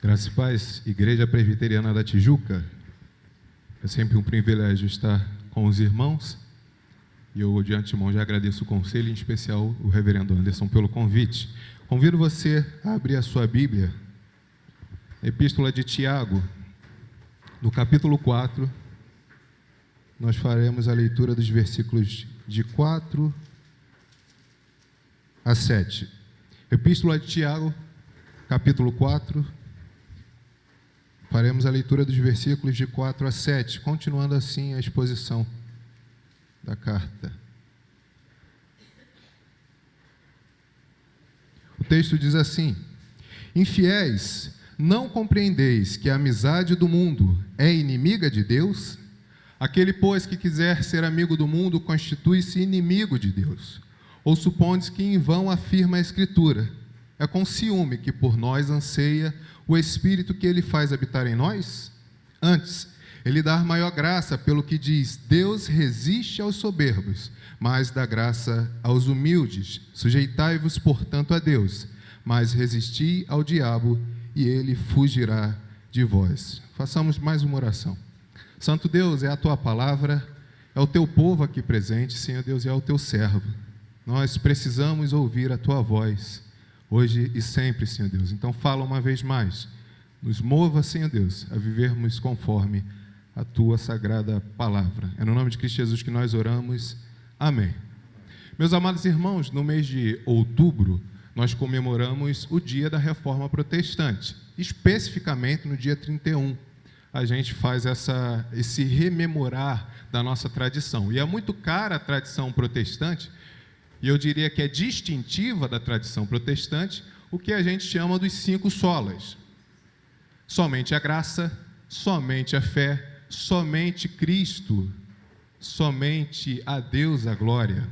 Graça e paz, Igreja Presbiteriana da Tijuca. É sempre um privilégio estar com os irmãos. E eu, de antemão, já agradeço o conselho, em especial o reverendo Anderson, pelo convite. Convido você a abrir a sua Bíblia, a Epístola de Tiago, no capítulo 4. Nós faremos a leitura dos versículos de 4 a 7. Epístola de Tiago, capítulo 4. Faremos a leitura dos versículos de 4 a 7, continuando assim a exposição da carta. O texto diz assim: Infiéis, não compreendeis que a amizade do mundo é inimiga de Deus? Aquele, pois, que quiser ser amigo do mundo, constitui-se inimigo de Deus. Ou supondes que em vão afirma a Escritura: é com ciúme que por nós anseia o Espírito que Ele faz habitar em nós? Antes, Ele dá maior graça, pelo que diz: Deus resiste aos soberbos, mas dá graça aos humildes. Sujeitai-vos, portanto, a Deus, mas resisti ao diabo, e ele fugirá de vós. Façamos mais uma oração. Santo Deus, é a Tua palavra, é o Teu povo aqui presente, Senhor Deus, e é o Teu servo. Nós precisamos ouvir a Tua voz, hoje e sempre, Senhor Deus. Então fala uma vez mais, nos mova, Senhor Deus, a vivermos conforme a Tua sagrada palavra. É no nome de Cristo Jesus que nós oramos. Amém. Meus amados irmãos, no mês de outubro, nós comemoramos o dia da Reforma Protestante. Especificamente no dia 31, a gente faz esse rememorar da nossa tradição. E é muito cara a tradição protestante, e eu diria que é distintiva da tradição protestante, o que a gente chama dos 5 solas. Somente a graça, somente a fé, somente Cristo, somente a Deus a glória.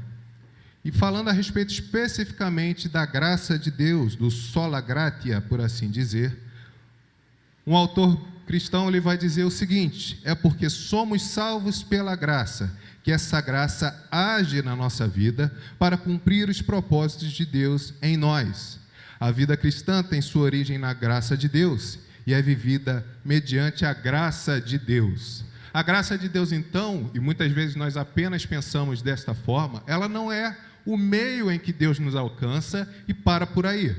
E falando a respeito especificamente da graça de Deus, do sola gratia, por assim dizer, um autor cristão ele vai dizer o seguinte: é porque somos salvos pela graça, que essa graça age na nossa vida para cumprir os propósitos de Deus em nós. A vida cristã tem sua origem na graça de Deus e é vivida mediante a graça de Deus. A graça de Deus, então, e muitas vezes nós apenas pensamos desta forma, ela não é o meio em que Deus nos alcança e para por aí.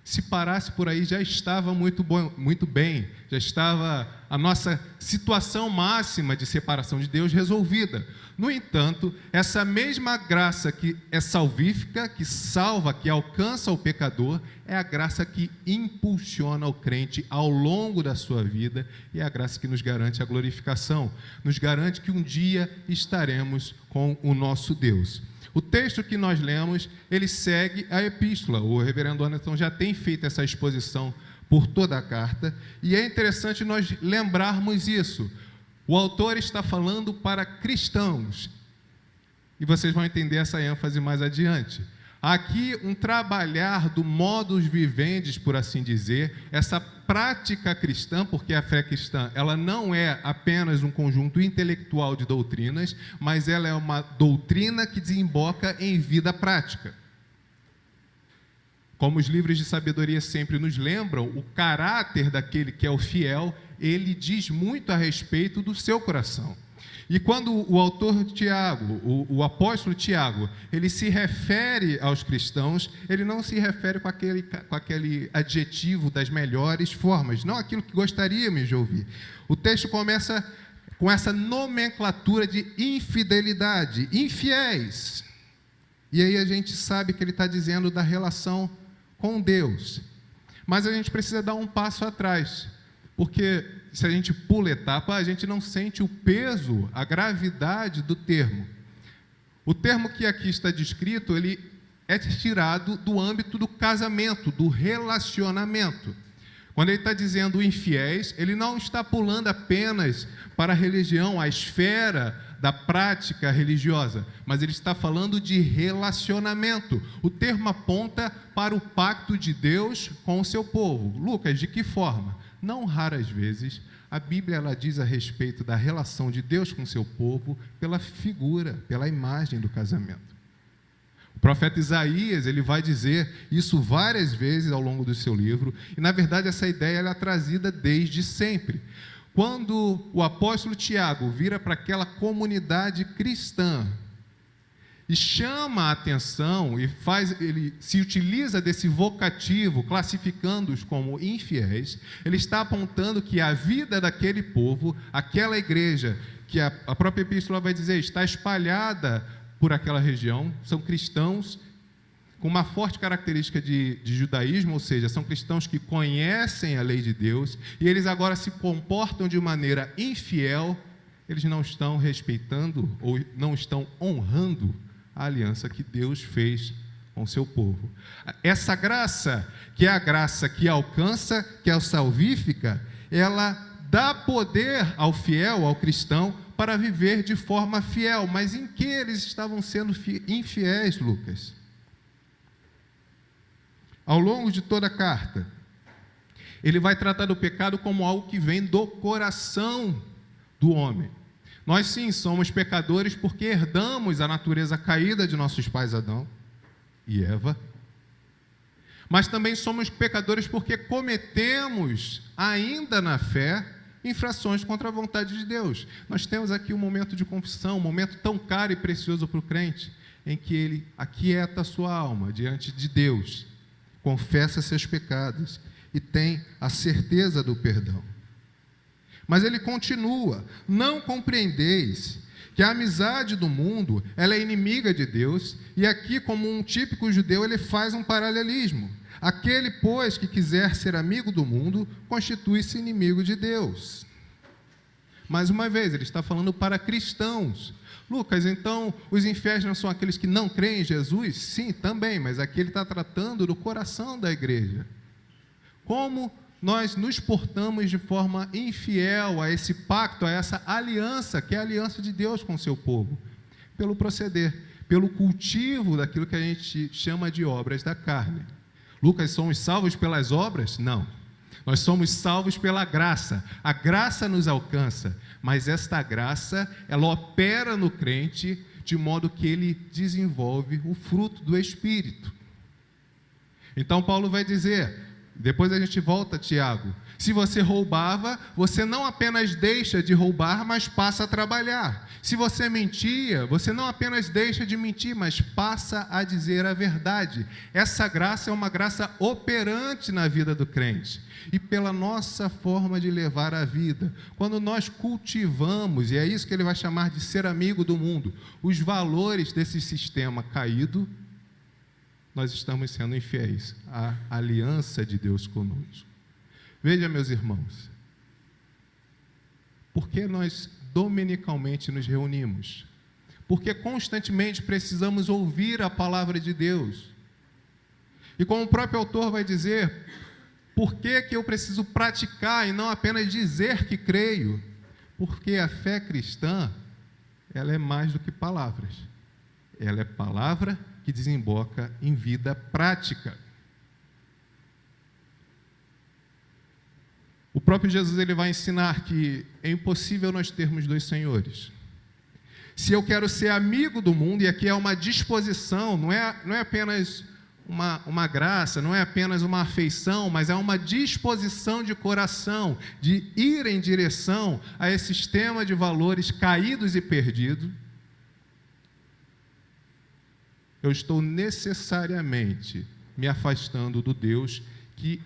Se parasse por aí, já estava muito bem, já estava a nossa situação máxima de separação de Deus resolvida. No entanto, essa mesma graça que é salvífica, que salva, que alcança o pecador, é a graça que impulsiona o crente ao longo da sua vida e é a graça que nos garante a glorificação, nos garante que um dia estaremos com o nosso Deus. O texto que nós lemos, ele segue a epístola. O reverendo Anderson já tem feito essa exposição por toda a carta, e é interessante nós lembrarmos isso. O autor está falando para cristãos, e vocês vão entender essa ênfase mais adiante. Aqui, um trabalhar do modus vivendi, por assim dizer, essa prática cristã, porque a fé cristã ela não é apenas um conjunto intelectual de doutrinas, mas ela é uma doutrina que desemboca em vida prática. Como os livros de sabedoria sempre nos lembram, o caráter daquele que é o fiel, ele diz muito a respeito do seu coração. E quando o autor Tiago, o apóstolo Tiago, ele se refere aos cristãos, ele não se refere com aquele adjetivo das melhores formas, não aquilo que gostaríamos de ouvir. O texto começa com essa nomenclatura de infidelidade, infiéis. E aí a gente sabe que ele está dizendo da relação com Deus. Mas a gente precisa dar um passo atrás, porque se a gente pula etapa, a gente não sente o peso, a gravidade do termo. O termo que aqui está descrito, ele é tirado do âmbito do casamento, do relacionamento. Quando ele está dizendo infiéis, ele não está pulando apenas para a religião, a esfera da prática religiosa, mas ele está falando de relacionamento. O termo aponta para o pacto de Deus com o seu povo. Lucas, de que forma? Não raras vezes, a Bíblia ela diz a respeito da relação de Deus com o seu povo pela figura, pela imagem do casamento. O profeta Isaías, ele vai dizer isso várias vezes ao longo do seu livro, e na verdade essa ideia ela é trazida desde sempre. Quando o apóstolo Tiago vira para aquela comunidade cristã e chama a atenção e ele se utiliza desse vocativo, classificando-os como infiéis, ele está apontando que a vida daquele povo, aquela igreja, que a própria epístola vai dizer, está espalhada por aquela região, são cristãos com uma forte característica de judaísmo, ou seja, são cristãos que conhecem a lei de Deus, e eles agora se comportam de maneira infiel, eles não estão respeitando ou não estão honrando a aliança que Deus fez com o seu povo. Essa graça, que é a graça que alcança, que é a salvífica, ela dá poder ao fiel, ao cristão, para viver de forma fiel. Mas em que eles estavam sendo infiéis, Lucas? Ao longo de toda a carta, ele vai tratar do pecado como algo que vem do coração do homem. Nós sim somos pecadores porque herdamos a natureza caída de nossos pais Adão e Eva, mas também somos pecadores porque cometemos, ainda na fé, infrações contra a vontade de Deus. Nós temos aqui um momento de confissão, um momento tão caro e precioso para o crente, em que ele aquieta a sua alma diante de Deus, confessa seus pecados e tem a certeza do perdão. Mas ele continua, não compreendeis que a amizade do mundo, ela é inimiga de Deus, e aqui, como um típico judeu, ele faz um paralelismo. Aquele, pois, que quiser ser amigo do mundo, constitui-se inimigo de Deus. Mais uma vez, ele está falando para cristãos. Lucas, então, os infiéis não são aqueles que não creem em Jesus? Sim, também, mas aqui ele está tratando do coração da igreja. Como nós nos portamos de forma infiel a esse pacto, a essa aliança, que é a aliança de Deus com o seu povo, pelo proceder, pelo cultivo daquilo que a gente chama de obras da carne. Lucas, somos salvos pelas obras? Não. Nós somos salvos pela graça. A graça nos alcança, mas esta graça, ela opera no crente de modo que ele desenvolve o fruto do Espírito. Então, Paulo vai dizer, depois a gente volta, Tiago, se você roubava, você não apenas deixa de roubar, mas passa a trabalhar. Se você mentia, você não apenas deixa de mentir, mas passa a dizer a verdade. Essa graça é uma graça operante na vida do crente. E pela nossa forma de levar a vida, quando nós cultivamos, e é isso que ele vai chamar de ser amigo do mundo, os valores desse sistema caído, nós estamos sendo infiéis à aliança de Deus conosco. Veja, meus irmãos, por que nós dominicalmente nos reunimos? Porque constantemente precisamos ouvir a palavra de Deus. E como o próprio autor vai dizer, por que eu preciso praticar e não apenas dizer que creio? Porque a fé cristã, ela é mais do que palavras. Ela é palavra que desemboca em vida prática. O próprio Jesus ele vai ensinar que é impossível nós termos dois senhores. Se eu quero ser amigo do mundo, e aqui é uma disposição, não é apenas uma graça, não é apenas uma afeição, mas é uma disposição de coração, de ir em direção a esse sistema de valores caídos e perdidos, eu estou necessariamente me afastando do Deus que,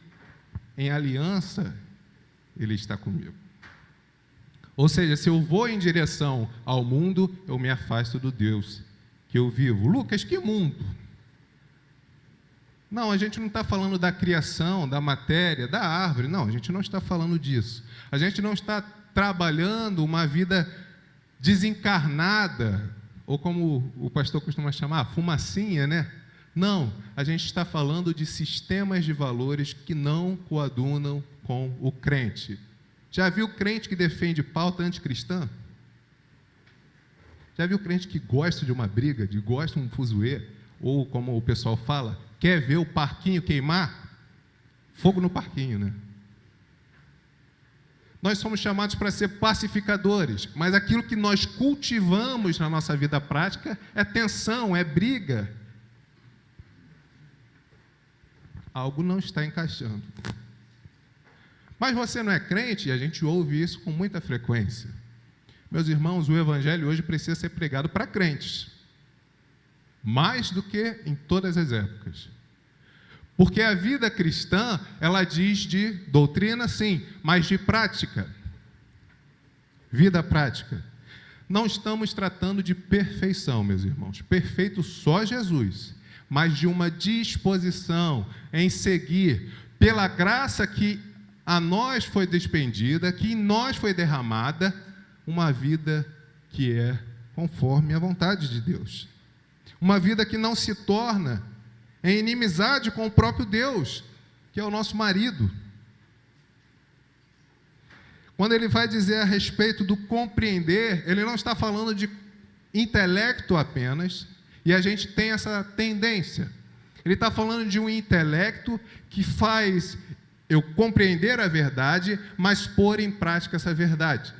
em aliança, Ele está comigo. Ou seja, se eu vou em direção ao mundo, eu me afasto do Deus que eu vivo. Lucas, que mundo? Não, a gente não está falando da criação, da matéria, da árvore. Não, a gente não está falando disso. A gente não está trabalhando uma vida desencarnada, ou como o pastor costuma chamar, fumacinha, né? Não, a gente está falando de sistemas de valores que não coadunam com o crente. Já viu crente que defende pauta anticristã? Já viu crente que gosta de uma briga, de gosta de um fuzuê, ou como o pessoal fala, quer ver o parquinho queimar? Fogo no parquinho, né? Nós somos chamados para ser pacificadores, mas aquilo que nós cultivamos na nossa vida prática é tensão, é briga, algo não está encaixando. Mas você não é crente, e a gente ouve isso com muita frequência. Meus irmãos, o evangelho hoje precisa ser pregado para crentes, mais do que em todas as épocas. Porque a vida cristã, ela diz de doutrina, sim, mas de prática. Vida prática. Não estamos tratando de perfeição, meus irmãos. Perfeito só Jesus, mas de uma disposição em seguir pela graça que a nós foi despendida, que em nós foi derramada, uma vida que é conforme a vontade de Deus. Uma vida que não se torna em inimizade com o próprio Deus, que é o nosso marido. Quando ele vai dizer a respeito do compreender, ele não está falando de intelecto apenas, e a gente tem essa tendência. Ele está falando de um intelecto que faz eu compreender a verdade, mas pôr em prática essa verdade.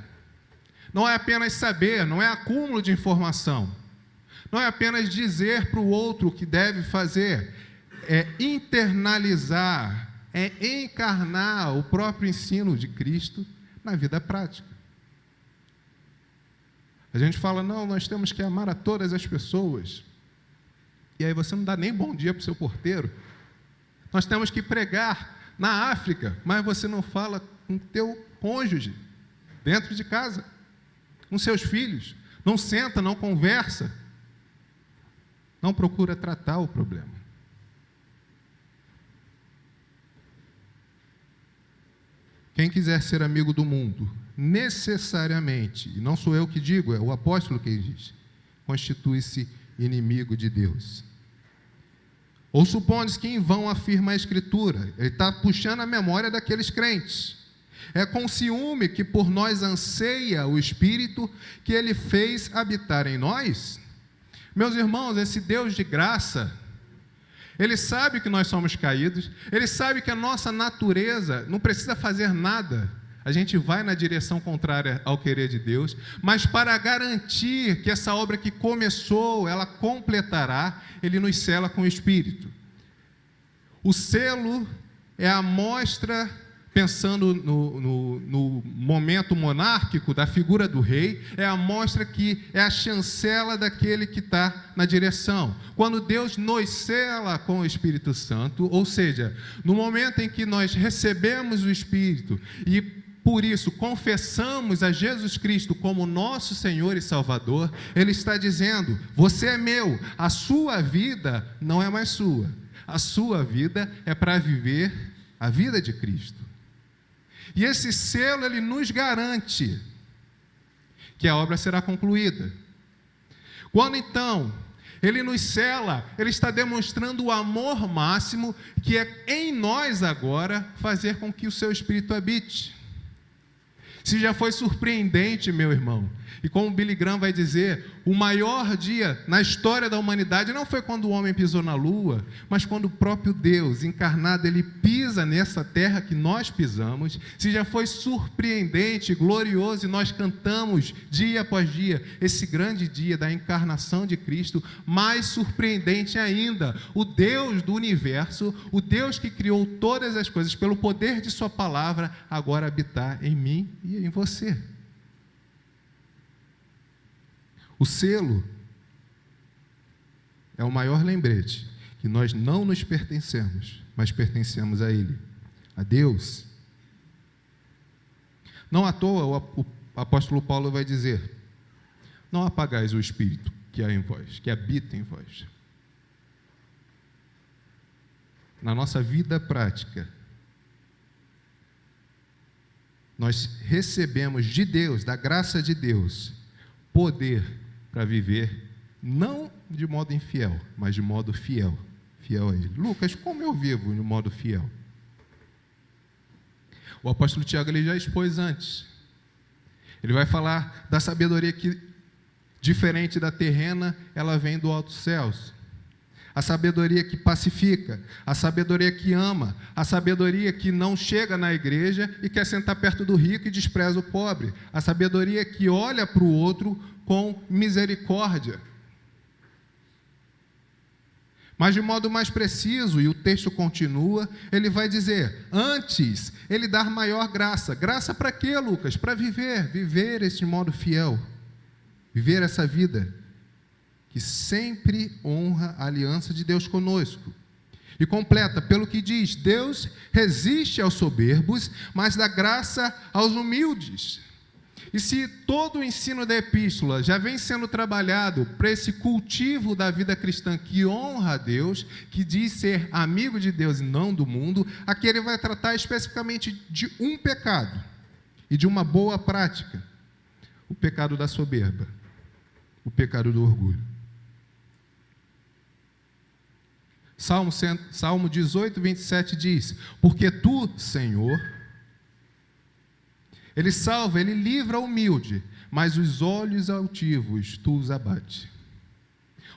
Não é apenas saber, não é acúmulo de informação. Não é apenas dizer para o outro o que deve fazer. É internalizar, é encarnar o próprio ensino de Cristo na vida prática. A gente fala, não, nós temos que amar a todas as pessoas. E aí você não dá nem bom dia para o seu porteiro. Nós temos que pregar na África, mas você não fala com o teu cônjuge, dentro de casa, com seus filhos. Não senta, não conversa. Não procura tratar o problema. Quem quiser ser amigo do mundo, necessariamente, e não sou eu que digo, é o apóstolo que diz, constitui-se inimigo de Deus. Ou supondo-se que em vão afirma a Escritura, ele está puxando a memória daqueles crentes. É com ciúme que por nós anseia o Espírito que ele fez habitar em nós. Meus irmãos, esse Deus de graça, ele sabe que nós somos caídos, ele sabe que a nossa natureza não precisa fazer nada, a gente vai na direção contrária ao querer de Deus, mas para garantir que essa obra que começou, ela completará, ele nos sela com o Espírito. O selo é a mostra, pensando no momento monárquico da figura do rei, é a mostra que é a chancela daquele que está na direção. Quando Deus nos sela com o Espírito Santo, ou seja, no momento em que nós recebemos o Espírito e por isso confessamos a Jesus Cristo como nosso Senhor e Salvador, Ele está dizendo, você é meu, a sua vida não é mais sua, a sua vida é para viver a vida de Cristo. E esse selo, ele nos garante que a obra será concluída. Quando então ele nos sela, ele está demonstrando o amor máximo que é em nós agora fazer com que o seu Espírito habite. Se já foi surpreendente, meu irmão, e como Billy Graham vai dizer, o maior dia na história da humanidade não foi quando o homem pisou na lua, mas quando o próprio Deus, encarnado, ele pisa nessa terra que nós pisamos. Se já foi surpreendente, glorioso, e nós cantamos dia após dia, esse grande dia da encarnação de Cristo, mais surpreendente ainda, o Deus do universo, o Deus que criou todas as coisas pelo poder de sua palavra, agora habitar em mim e em você. O selo é o maior lembrete que nós não nos pertencemos, mas pertencemos a Ele, a Deus. Não à toa o apóstolo Paulo vai dizer, não apagais o Espírito que há em vós, que habita em vós. Na nossa vida prática, nós recebemos de Deus, da graça de Deus, poder para viver, não de modo infiel, mas de modo fiel, fiel a Ele. Lucas, como eu vivo de modo fiel? O apóstolo Tiago, ele já expôs antes. Ele vai falar da sabedoria que, diferente da terrena, ela vem do alto céus. A sabedoria que pacifica, a sabedoria que ama, a sabedoria que não chega na igreja e quer sentar perto do rico e despreza o pobre, a sabedoria que olha para o outro com misericórdia. Mas de modo mais preciso, e o texto continua, ele vai dizer, antes ele dar maior graça. Graça para quê, Lucas? Para viver esse modo fiel, viver essa vida que sempre honra a aliança de Deus conosco. E completa, pelo que diz, Deus resiste aos soberbos, mas dá graça aos humildes. E se todo o ensino da epístola já vem sendo trabalhado para esse cultivo da vida cristã que honra a Deus, que diz ser amigo de Deus e não do mundo, aqui ele vai tratar especificamente de um pecado e de uma boa prática: o pecado da soberba, o pecado do orgulho. Salmo 18, 27 diz, porque tu, Senhor, Ele salva, Ele livra o humilde, mas os olhos altivos tu os abate.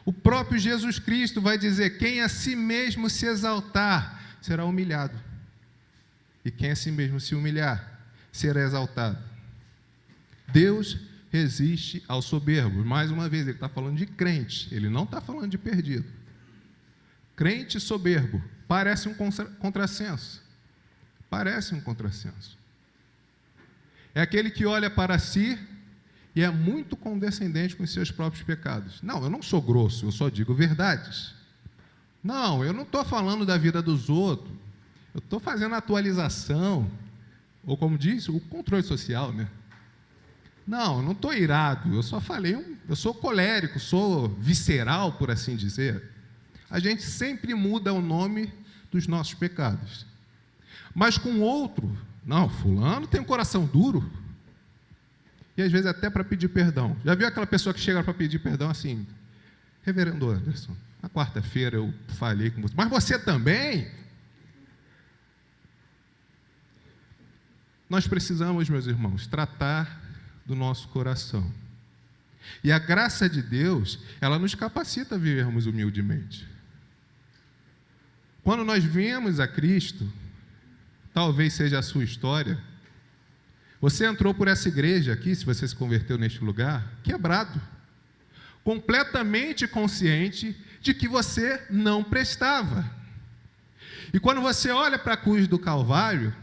O próprio Jesus Cristo vai dizer, quem a si mesmo se exaltar, será humilhado. E quem a si mesmo se humilhar, será exaltado. Deus resiste ao soberbo. Mais uma vez, ele está falando de crente, ele não está falando de perdido. Crente soberbo, parece um contrassenso. Parece um contrassenso. É aquele que olha para si e é muito condescendente com os seus próprios pecados. Não, eu não sou grosso, eu só digo verdades. Não, eu não estou falando da vida dos outros. Eu estou fazendo a atualização, ou como diz, o controle social, né? Não, eu não estou irado, eu só falei, eu sou colérico, sou visceral, por assim dizer. A gente sempre muda o nome dos nossos pecados. Mas com outro, não, fulano tem um coração duro. E às vezes até para pedir perdão. Já viu aquela pessoa que chega para pedir perdão assim, reverendo Anderson, na quarta-feira eu falei com você, mas você também? Nós precisamos, meus irmãos, tratar do nosso coração. E a graça de Deus, ela nos capacita a vivermos humildemente. Quando nós viemos a Cristo, talvez seja a sua história, você entrou por essa igreja aqui, se você se converteu neste lugar, quebrado, completamente consciente de que você não prestava. E quando você olha para a cruz do Calvário,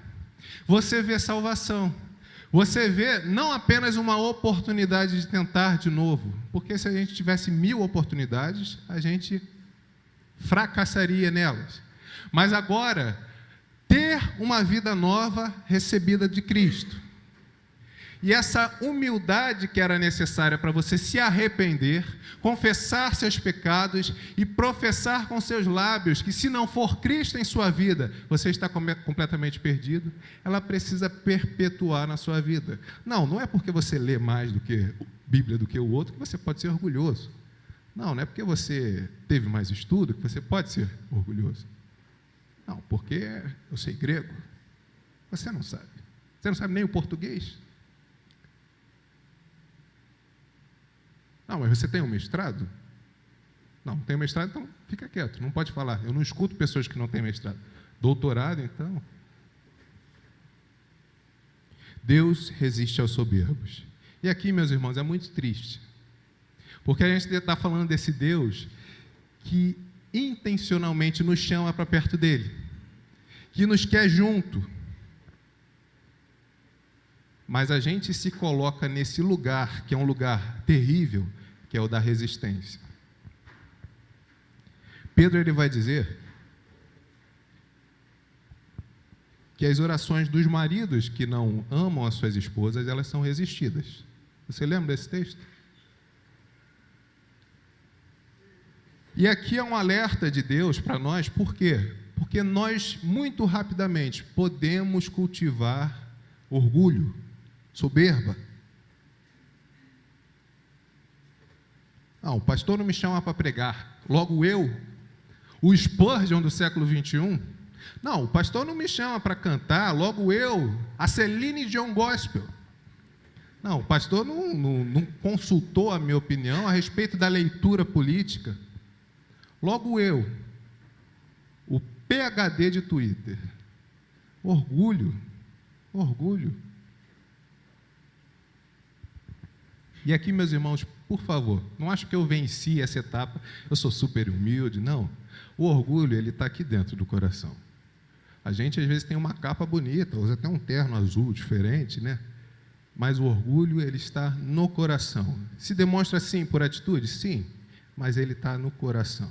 você vê salvação. Você vê não apenas uma oportunidade de tentar de novo, porque se a gente tivesse 1000 oportunidades, a gente fracassaria nelas. Mas agora, ter uma vida nova recebida de Cristo. E essa humildade que era necessária para você se arrepender, confessar seus pecados e professar com seus lábios que se não for Cristo em sua vida, você está completamente perdido, ela precisa perpetuar na sua vida. Não é porque você lê mais do que Bíblia do que o outro que você pode ser orgulhoso. Não é porque você teve mais estudo que você pode ser orgulhoso. Não, porque eu sei grego. Você não sabe. Você não sabe nem o português. Não, mas você tem um mestrado? Não, tem mestrado, então fica quieto, não pode falar. Eu não escuto pessoas que não têm mestrado. Doutorado, então. Deus resiste aos soberbos. E aqui, meus irmãos, é muito triste. Porque a gente está falando desse Deus que intencionalmente nos chama para perto dele, que nos quer junto, mas a gente se coloca nesse lugar, que é um lugar terrível, que é o da resistência. Pedro ele vai dizer que as orações dos maridos que não amam as suas esposas, elas são resistidas. Você lembra desse texto? E aqui é um alerta de Deus para nós, por quê? Porque nós, muito rapidamente, podemos cultivar orgulho, soberba. Não, o pastor não me chama para pregar, logo eu, o Spurgeon do século XXI, não, o pastor não me chama para cantar, logo eu, a Celine Dion Gospel. Não, o pastor não consultou a minha opinião a respeito da leitura política. Logo eu, o PhD de Twitter. Orgulho. E aqui, meus irmãos, por favor, não acho que eu venci essa etapa, eu sou super humilde, não. O orgulho, ele está aqui dentro do coração. A gente, às vezes, tem uma capa bonita, usa até um terno azul diferente, né? Mas o orgulho, ele está no coração. Se demonstra, sim, por atitude? Sim, mas ele está no coração.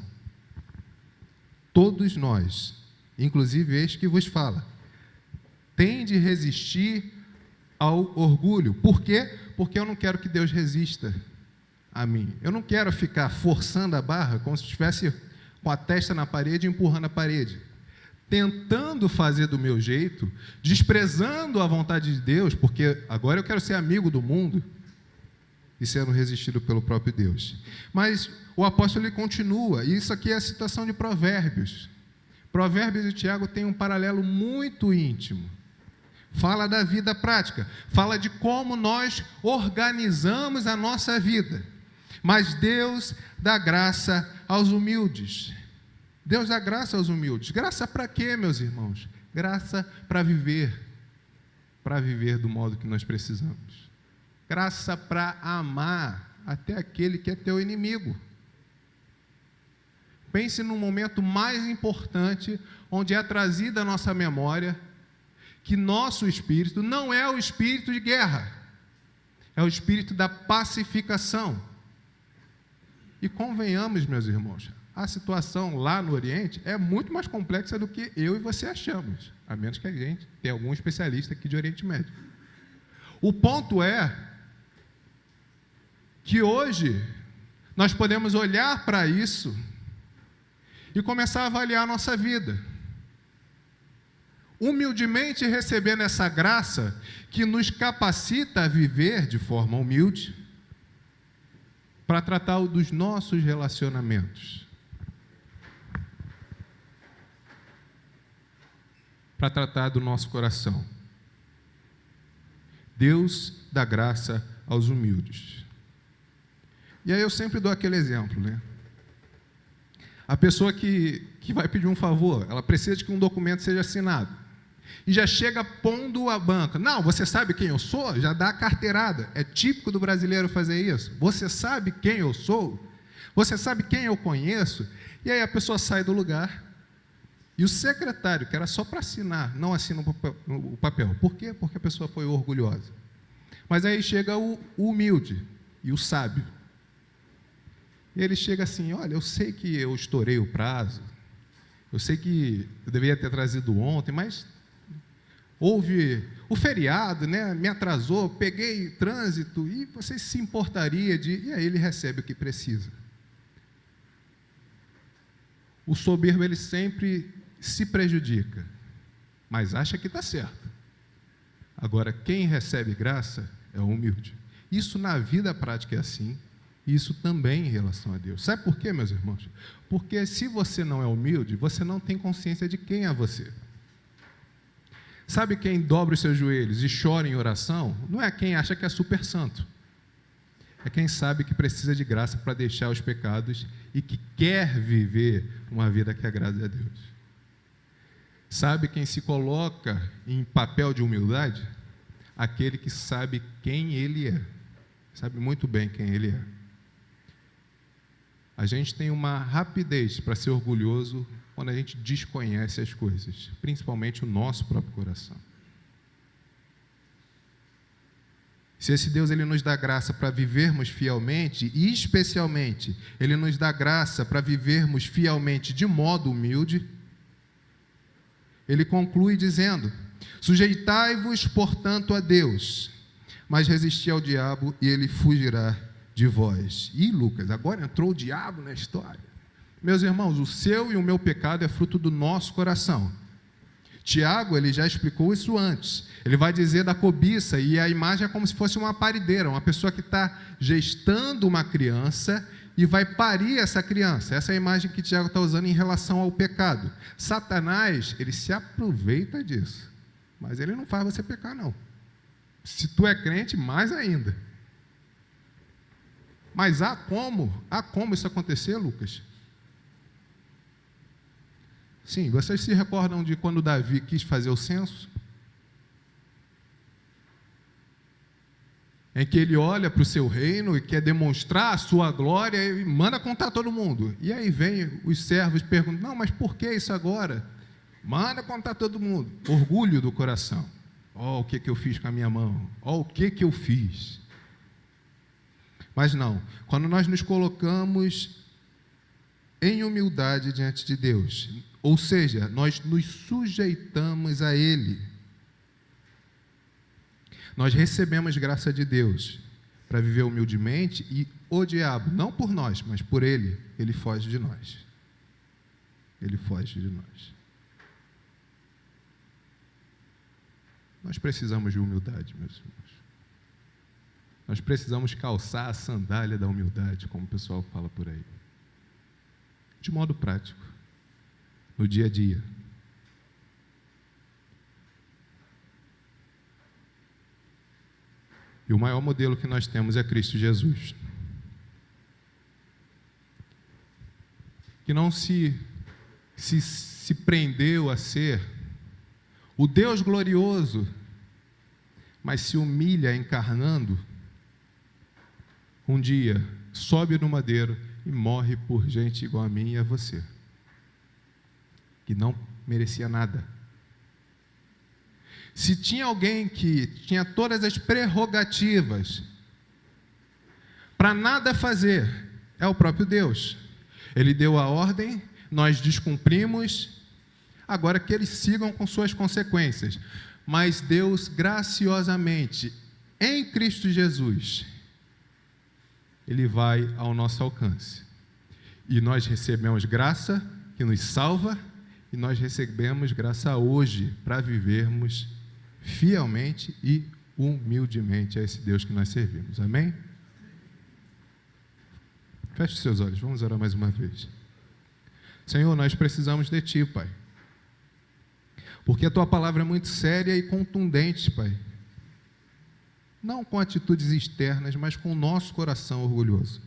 Todos nós, inclusive este que vos fala, tem de resistir ao orgulho. Por quê? Porque eu não quero que Deus resista a mim. Eu não quero ficar forçando a barra como se estivesse com a testa na parede, empurrando a parede, tentando fazer do meu jeito, desprezando a vontade de Deus, porque agora eu quero ser amigo do mundo e sendo resistido pelo próprio Deus. Mas o apóstolo ele continua, e isso aqui é a citação de Provérbios. Provérbios e Tiago têm um paralelo muito íntimo. Fala da vida prática, fala de como nós organizamos a nossa vida. Mas Deus dá graça aos humildes. Deus dá graça aos humildes. Graça para quê, meus irmãos? Graça para viver do modo que nós precisamos. Graça para amar até aquele que é teu inimigo. Pense no momento mais importante, onde é trazida a nossa memória, que nosso espírito não é o espírito de guerra, é o espírito da pacificação. E convenhamos, meus irmãos, a situação lá no Oriente é muito mais complexa do que eu e você achamos, a menos que a gente tenha algum especialista aqui de Oriente Médio. O ponto é que hoje nós podemos olhar para isso e começar a avaliar a nossa vida, humildemente recebendo essa graça que nos capacita a viver de forma humilde, para tratar dos nossos relacionamentos, para tratar do nosso coração. Deus dá graça aos humildes. E aí eu sempre dou aquele exemplo, né? A pessoa que vai pedir um favor, ela precisa de que um documento seja assinado. E já chega pondo a banca. Não, você sabe quem eu sou? Já dá a carteirada. É típico do brasileiro fazer isso. Você sabe quem eu sou? Você sabe quem eu conheço? E aí a pessoa sai do lugar. E o secretário, que era só para assinar, não assina o papel. Por quê? Porque a pessoa foi orgulhosa. Mas aí chega o humilde e o sábio. E ele chega assim, olha, eu sei que eu estourei o prazo, eu sei que eu deveria ter trazido ontem, mas houve o feriado, né? Me atrasou, peguei trânsito, e você se importaria de... E aí ele recebe o que precisa. O soberbo, ele sempre se prejudica, mas acha que está certo. Agora, quem recebe graça é o humilde. Isso na vida prática é assim, isso também em relação a Deus. Sabe por quê, meus irmãos? Porque se você não é humilde, você não tem consciência de quem é você. Sabe quem dobra os seus joelhos e chora em oração? Não é quem acha que é super santo. É quem sabe que precisa de graça para deixar os pecados e que quer viver uma vida que agrade a Deus. Sabe quem se coloca em papel de humildade? Aquele que sabe quem ele é. Sabe muito bem quem ele é. A gente tem uma rapidez para ser orgulhoso quando a gente desconhece as coisas, principalmente o nosso próprio coração. Se esse Deus ele nos dá graça para vivermos fielmente, e especialmente Ele nos dá graça para vivermos fielmente de modo humilde, Ele conclui dizendo, sujeitai-vos, portanto, a Deus, mas resisti ao diabo e ele fugirá de vós. Ih, Lucas, agora entrou o diabo na história. Meus irmãos, o seu e o meu pecado é fruto do nosso coração. Tiago, ele já explicou isso antes. Ele vai dizer da cobiça, e a imagem é como se fosse uma parideira, uma pessoa que está gestando uma criança e vai parir essa criança. Essa é a imagem que Tiago está usando em relação ao pecado. Satanás, ele se aproveita disso, mas ele não faz você pecar, não. Se tu é crente, mais ainda. Mas há como isso acontecer, Lucas? Sim, vocês se recordam de quando Davi quis fazer o censo? em que ele olha para o seu reino e quer demonstrar a sua glória e manda contar todo mundo. E aí vem os servos e perguntam, não, mas por que isso agora? Manda contar todo mundo. Orgulho do coração. Ó, o que eu fiz com a minha mão. Ó, o que eu fiz. Mas não, quando nós nos colocamos em humildade diante de Deus, ou seja, nós nos sujeitamos a Ele, nós recebemos graça de Deus para viver humildemente e o diabo, não por nós, mas por ele, ele foge de nós. Ele foge de nós. Nós precisamos de humildade, meus irmãos. Nós precisamos calçar a sandália da humildade, como o pessoal fala por aí. De modo prático, no dia a dia. E o maior modelo que nós temos é Cristo Jesus. Que não se prendeu a ser o Deus glorioso, mas se humilha encarnando, um dia sobe no madeiro e morre por gente igual a mim e a você, que não merecia nada. Se tinha alguém que tinha todas as prerrogativas para nada fazer, é o próprio Deus. Ele deu a ordem, nós descumprimos, agora que eles sigam com suas consequências. Mas Deus, graciosamente, em Cristo Jesus, Ele vai ao nosso alcance. E nós recebemos graça que nos salva, e nós recebemos graça hoje para vivermos fielmente e humildemente a esse Deus que nós servimos. Amém? Feche os seus olhos, vamos orar mais uma vez. Senhor, nós precisamos de Ti, Pai. Porque a Tua palavra é muito séria e contundente, Pai. Não com atitudes externas, mas com o nosso coração orgulhoso.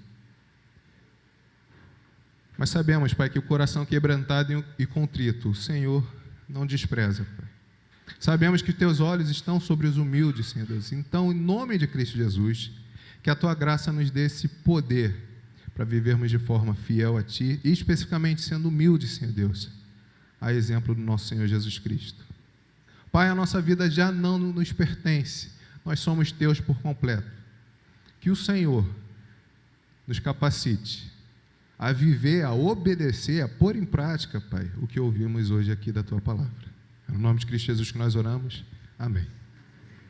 Mas sabemos, Pai, que o coração quebrantado e contrito, o Senhor não despreza, Pai. Sabemos que Teus olhos estão sobre os humildes, Senhor Deus. Então, em nome de Cristo Jesus, que a Tua graça nos dê esse poder para vivermos de forma fiel a Ti, e especificamente sendo humildes, Senhor Deus, a exemplo do nosso Senhor Jesus Cristo. Pai, a nossa vida já não nos pertence, nós somos Teus por completo. Que o Senhor nos capacite a viver, a obedecer, a pôr em prática, Pai, o que ouvimos hoje aqui da Tua palavra. É no nome de Cristo Jesus que nós oramos. Amém.